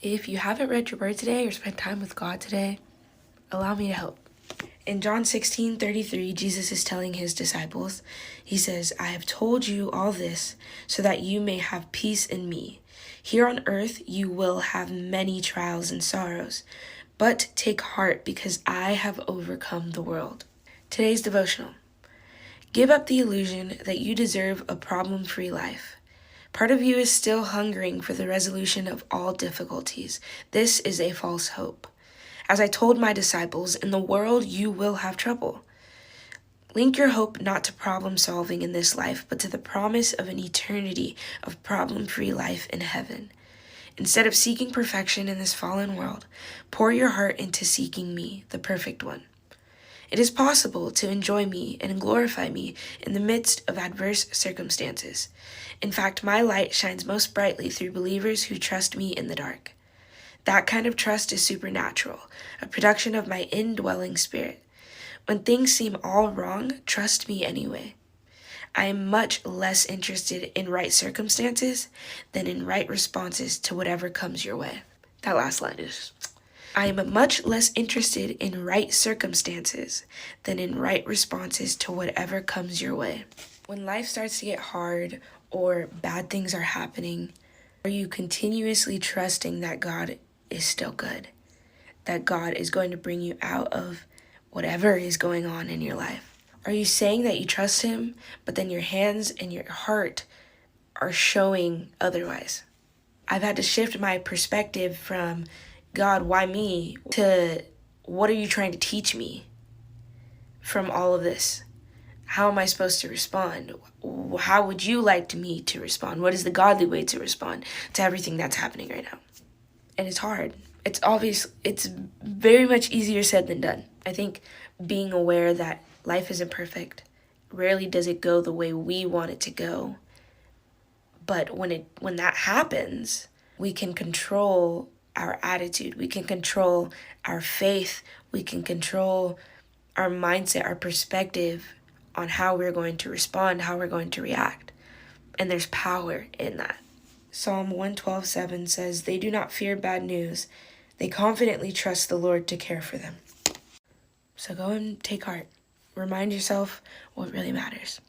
If you haven't read your word today or spent time with God today, allow me to help. In John 16:33, Jesus is telling his disciples, he says, I have told you all this so that you may have peace in me. Here on earth you will have many trials and sorrows, but take heart because I have overcome the world. Today's devotional. Give up the illusion that you deserve a problem-free life. Part of you is still hungering for the resolution of all difficulties. This is a false hope. As I told my disciples, in the world you will have trouble. Link your hope not to problem solving in this life, but to the promise of an eternity of problem-free life in heaven. Instead of seeking perfection in this fallen world, pour your heart into seeking me, the perfect one. It is possible to enjoy me and glorify me in the midst of adverse circumstances. In fact, my light shines most brightly through believers who trust me in the dark. That kind of trust is supernatural, a production of my indwelling spirit. When things seem all wrong, trust me anyway. I am much less interested in right circumstances than in right responses to whatever comes your way. That last line is... I am much less interested in right circumstances than in right responses to whatever comes your way. When life starts to get hard or bad things are happening, are you continuously trusting that God is still good? That God is going to bring you out of whatever is going on in your life? Are you saying that you trust Him, but then your hands and your heart are showing otherwise? I've had to shift my perspective from God, why me, to what are you trying to teach me from all of this? How am I supposed to respond? How would you like me to respond? What is the godly way to respond to everything that's happening right now? And it's hard. It's obvious. It's very much easier said than done. I think being aware that life isn't perfect, rarely does it go the way we want it to go. But when that happens, we can control our attitude, we can control our faith, we can control our mindset, our perspective on how we're going to respond, how we're going to react. And there's power in that. Psalm 112:7 says, they do not fear bad news. They confidently trust the Lord to care for them. So go and take heart. Remind yourself what really matters.